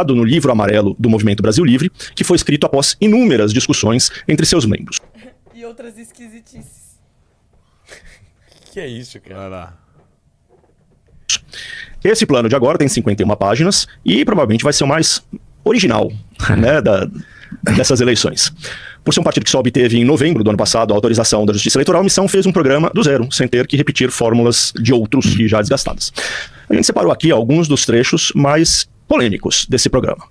no livro amarelo do Movimento Brasil Livre, que foi escrito após inúmeras discussões entre seus membros. E outras esquisitices. Que é isso, cara? Vai lá. Esse plano de agora tem 51 páginas e provavelmente vai ser o mais original, né, dessas eleições. Por ser um partido que só obteve em novembro do ano passado a autorização da Justiça Eleitoral, a Missão fez um programa do zero, sem ter que repetir fórmulas de outros e já desgastadas. A gente separou aqui alguns dos trechos mais polêmicos desse programa.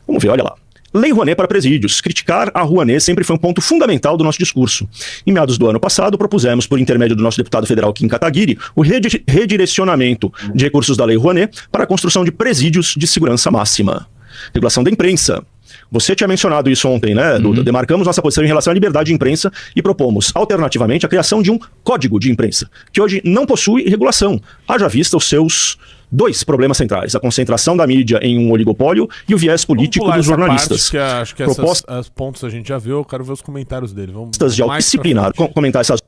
Vamos ver, olha lá. Lei Rouanet para presídios. Criticar a Rouanet sempre foi um ponto fundamental do nosso discurso. Em meados do ano passado, propusemos, por intermédio do nosso deputado federal Kim Kataguiri, o redirecionamento de recursos da Lei Rouanet para a construção de presídios de segurança máxima. Regulação da imprensa. Você tinha mencionado isso ontem, né, Duda? Demarcamos nossa posição em relação à liberdade de imprensa e propomos, alternativamente, a criação de um código de imprensa, que hoje não possui regulação, haja vista os seus dois problemas centrais: a concentração da mídia em um oligopólio e o viés político dos jornalistas. Acho que esses pontos a gente já viu, eu quero ver os comentários dele. Vamos de autodisciplinar, comentar essas...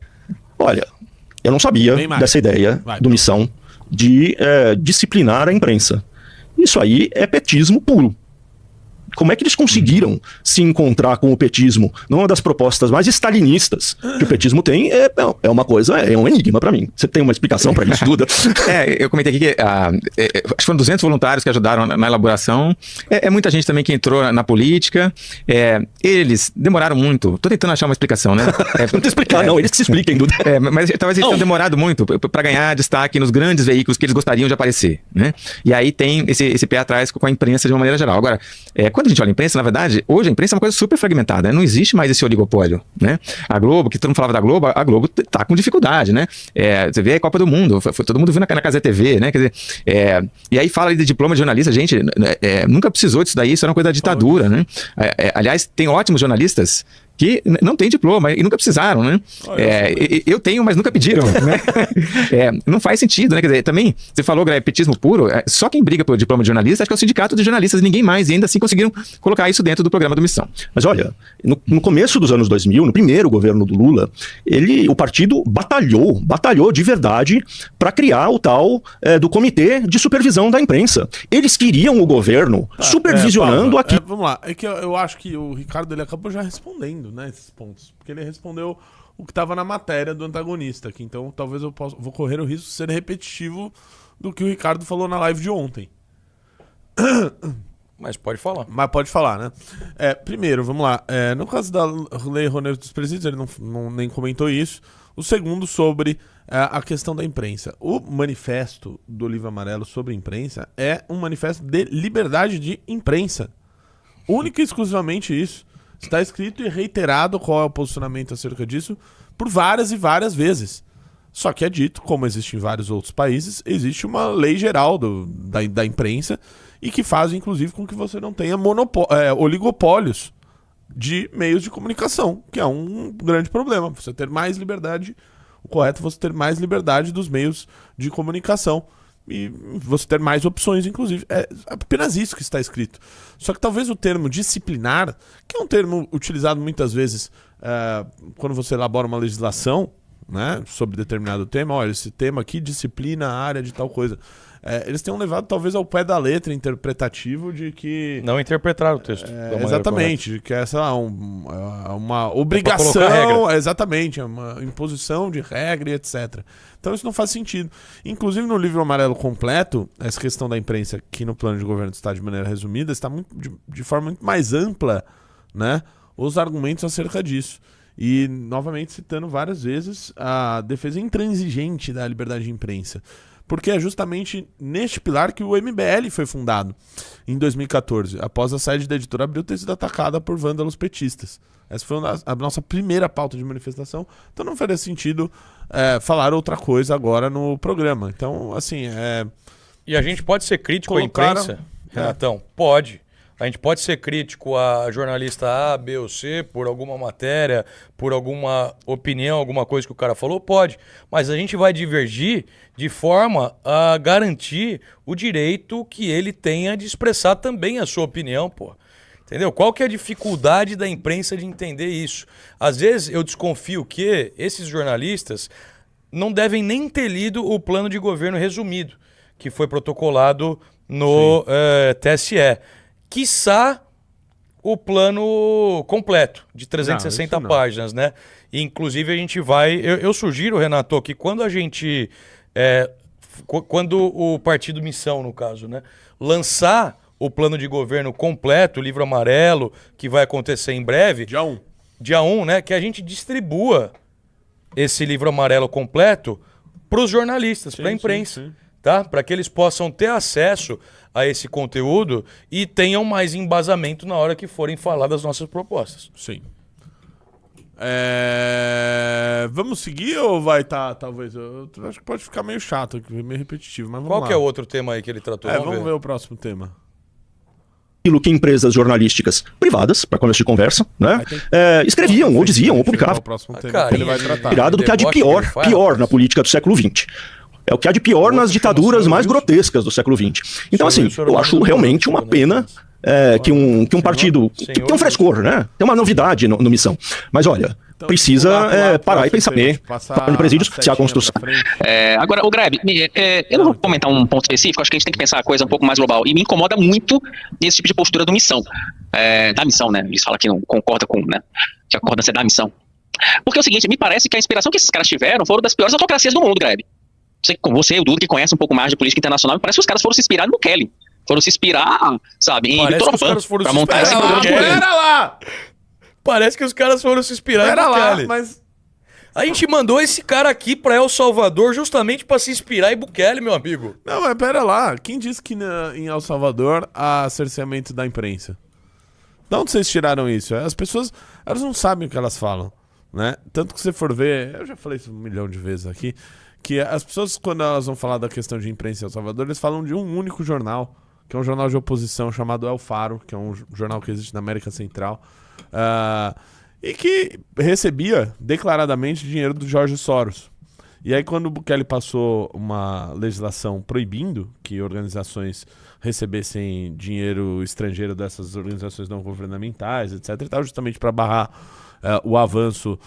Olha, eu não sabia dessa ideia do Missão de disciplinar a imprensa. Isso aí é petismo puro. Como é que eles conseguiram se encontrar com o petismo? Uma das propostas mais stalinistas que o petismo tem é uma coisa, é um enigma para mim. Você tem uma explicação para isso, Duda? Eu comentei aqui que acho que foram 200 voluntários que ajudaram na elaboração. Muita gente também que entrou na política. Eles demoraram muito. Tô tentando achar uma explicação, né? Não te explicar, não. Eles que se expliquem, Duda. Mas talvez eles tenham demorado muito para ganhar destaque nos grandes veículos que eles gostariam de aparecer, né? E aí tem esse pé atrás com a imprensa de uma maneira geral. Agora, quando a gente olha a imprensa, na verdade, hoje a imprensa é uma coisa super fragmentada, né? Não existe mais esse oligopólio, né? A Globo, que todo mundo falava da Globo, a Globo tá com dificuldade, né? Você vê a Copa do Mundo, foi todo mundo viu na Cazé TV, né? Quer dizer, e aí fala de diploma de jornalista, gente, nunca precisou disso daí, isso era uma coisa da ditadura, né? Aliás, tem ótimos jornalistas que não tem diploma e nunca precisaram, né? Eu tenho, mas nunca pediram, né? Não faz sentido, né? Quer dizer, também, você falou petismo puro, só quem briga pelo diploma de jornalista acho que é o sindicato de jornalistas, ninguém mais, e ainda assim conseguiram colocar isso dentro do programa do Missão. Mas olha, no começo dos anos 2000, no primeiro governo do Lula, o partido batalhou de verdade para criar o tal do Comitê de Supervisão da Imprensa. Eles queriam o governo supervisionando aqui. Vamos lá, é que eu acho que o Ricardo ele acabou já respondendo, né, esses pontos, porque ele respondeu o que estava na matéria do antagonista aqui, então talvez vou correr o risco de ser repetitivo do que o Ricardo falou na live de ontem. Mas pode falar. Mas pode falar, né? Primeiro, vamos lá. No caso da Lei Rouanet dos Presídios, ele nem comentou isso. O segundo, sobre a questão da imprensa. O manifesto do Livro Amarelo sobre imprensa é um manifesto de liberdade de imprensa. Única e exclusivamente isso. Está escrito e reiterado qual é o posicionamento acerca disso por várias e várias vezes. Só que é dito, como existe em vários outros países, existe uma lei geral da imprensa e que faz, inclusive, com que você não tenha oligopólios de meios de comunicação, que é um grande problema. Você ter mais liberdade, o correto é você ter mais liberdade dos meios de comunicação e você ter mais opções, inclusive. É apenas isso que está escrito. Só que talvez o termo disciplinar, que é um termo utilizado muitas vezes quando você elabora uma legislação, né, sobre determinado tema, olha, esse tema aqui disciplina a área de tal coisa. Eles tenham levado talvez ao pé da letra interpretativo de que... Não interpretaram o texto. Exatamente, de que essa é uma obrigação, exatamente, é uma imposição de regra e etc. Então isso não faz sentido. Inclusive no livro amarelo completo, essa questão da imprensa aqui no plano de governo do Estado de maneira resumida, está de forma muito mais ampla, né, os argumentos acerca disso. E, novamente, citando várias vezes a defesa intransigente da liberdade de imprensa. Porque é justamente neste pilar que o MBL foi fundado, em 2014, após a sede da editora Abril ter sido atacada por vândalos petistas. Essa foi a nossa primeira pauta de manifestação, então não faria sentido falar outra coisa agora no programa. Então, assim... E a gente pode ser crítico à imprensa, Renatão? Pode. A gente pode ser crítico a jornalista A, B ou C por alguma matéria, por alguma opinião, alguma coisa que o cara falou? Pode. Mas a gente vai divergir de forma a garantir o direito que ele tenha de expressar também a sua opinião, pô. Entendeu? Qual que é a dificuldade da imprensa de entender isso? Às vezes eu desconfio que esses jornalistas não devem nem ter lido o plano de governo resumido, que foi protocolado no TSE. quiçá o plano completo, de 360 isso não. páginas, né? E, inclusive, a gente vai... Eu sugiro, Renato, que quando a gente... quando o Partido Missão, no caso, né? Lançar o plano de governo completo, o livro amarelo, que vai acontecer em breve... Dia 1, né? Que a gente distribua esse livro amarelo completo para os jornalistas, para a imprensa. Sim. Tá? Para que eles possam ter acesso a esse conteúdo e tenham mais embasamento na hora que forem falar das nossas propostas. Sim. Vamos seguir ou vai estar, talvez? Eu acho que pode ficar meio chato, meio repetitivo, mas vamos lá. Qual que é o outro tema aí que ele tratou? Vamos ver o próximo tema. Aquilo que empresas jornalísticas privadas, para começo de conversa, né, escreviam ou diziam ou publicavam. O próximo tema Carinha que ele vai tratar. Tirado do que há de pior na política do século XX. É o que há de pior nas ditaduras mais grotescas do século XX. Então, assim, eu acho realmente uma pena que um partido que tem um frescor, né? Tem uma novidade no Missão. Mas olha, precisa parar e pensar bem no presídios se há construção. Agora, o Greb, eu não vou comentar um ponto específico, acho que a gente tem que pensar a coisa um pouco mais global. E me incomoda muito esse tipo de postura do Missão. Da Missão, né? Eles falam que não concorda com, né? Que a concordância é da Missão. Porque é o seguinte, me parece que a inspiração que esses caras tiveram foram das piores autocracias do mundo, Greb. Você e o Dudu, que conhece um pouco mais de política internacional, me parece que os caras foram se inspirar no Kelly. Foram se inspirar, sabe, em Victor Orbán pra montar esse programa de governo. Pera lá! Parece que os caras foram se inspirar no Bukele. Mas... A gente mandou esse cara aqui pra El Salvador justamente pra se inspirar em Bukele, meu amigo. Não, mas pera lá. Quem disse que em El Salvador há cerceamento da imprensa? De onde vocês tiraram isso? As pessoas, elas não sabem o que elas falam, né? Tanto que você for ver, eu já falei isso 1 milhão de vezes aqui, que as pessoas, quando elas vão falar da questão de imprensa em El Salvador, eles falam de um único jornal, que é um jornal de oposição chamado El Faro, que é um jornal que existe na América Central, e que recebia declaradamente dinheiro do Jorge Soros. E aí, quando o Bukele passou uma legislação proibindo que organizações recebessem dinheiro estrangeiro dessas organizações não governamentais, etc., e tal, justamente para barrar o avanço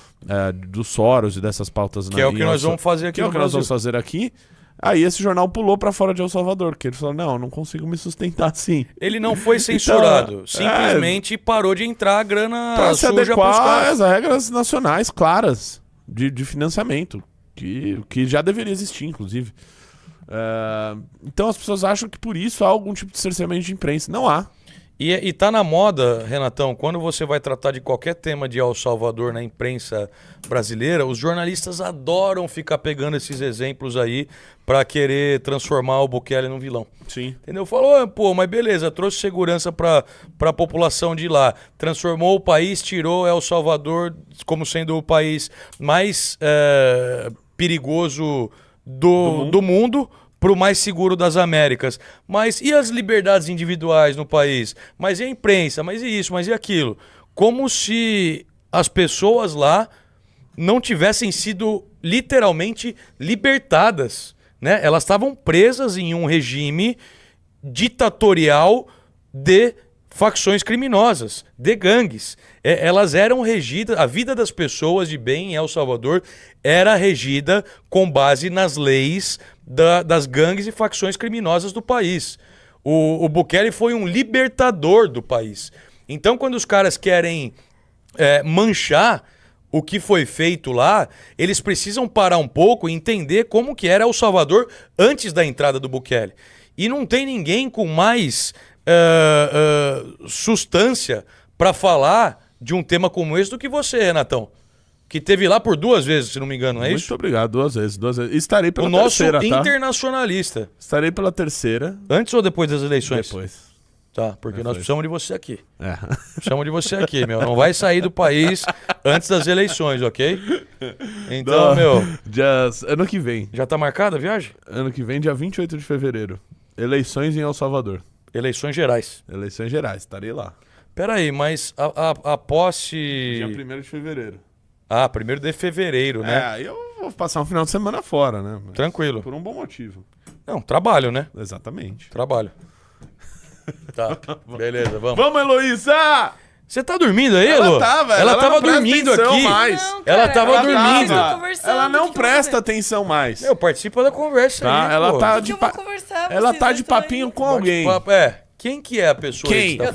do Soros e dessas pautas... Que é o que nós vamos fazer aqui no Brasil. Que é o que nós vamos fazer aqui. Aí esse jornal pulou pra fora de El Salvador, que ele falou, não consigo me sustentar assim. Ele não foi censurado, simplesmente parou de entrar a grana pra se suja pros adequar caras. às regras nacionais claras de financiamento, que já deveria existir, inclusive. Então as pessoas acham que por isso há algum tipo de cerceamento de imprensa. Não há. E tá na moda, Renatão, quando você vai tratar de qualquer tema de El Salvador na imprensa brasileira, os jornalistas adoram ficar pegando esses exemplos aí pra querer transformar o Bukele num vilão. Sim. Entendeu? Falou, pô, mas beleza, trouxe segurança pra população de lá, transformou o país, tirou El Salvador como sendo o país mais perigoso do mundo pro mais seguro das Américas. Mas e as liberdades individuais no país? Mas e a imprensa? Mas e isso? Mas e aquilo? Como se as pessoas lá não tivessem sido literalmente libertadas, né? Elas estavam presas em um regime ditatorial de facções criminosas, de gangues. Elas eram regidas, a vida das pessoas de bem em El Salvador era regida com base nas leis das gangues e facções criminosas do país. O Bukele foi um libertador do país. Então, quando os caras querem manchar o que foi feito lá, eles precisam parar um pouco e entender como que era El Salvador antes da entrada do Bukele. E não tem ninguém com mais substância para falar de um tema como esse do que você, Renatão. Que teve lá por 2 vezes, se não me engano, não é isso? Muito obrigado, 2 vezes. Estarei pela terceira, o nosso terceira, tá? internacionalista. Estarei pela terceira. Antes ou depois das eleições? Depois. Tá, porque nós precisamos de você aqui. É. Precisamos de você aqui, meu. Não vai sair do país antes das eleições, ok? Então, ano que vem. Já tá marcada a viagem? Ano que vem, dia 28 de fevereiro. Eleições em El Salvador. Eleições gerais. Eleições gerais, estarei lá. Peraí, mas a posse... Dia 1º de fevereiro. Ah, 1º de fevereiro, né? Aí eu vou passar um final de semana fora, né? Mas tranquilo. Por um bom motivo. Não, trabalho, né? Exatamente. Trabalho. Tá, beleza, vamos. Vamos, Heloísa! Você tá dormindo aí, Elo? Ela tava dormindo aqui. Mais. Não, cara, ela tava dormindo. Ela não presta atenção mais. Participa da conversa aí, ela pô. tá Eu vou conversar, ela vocês tá de estão papinho aí. com alguém. Quem que é a pessoa Quem? que está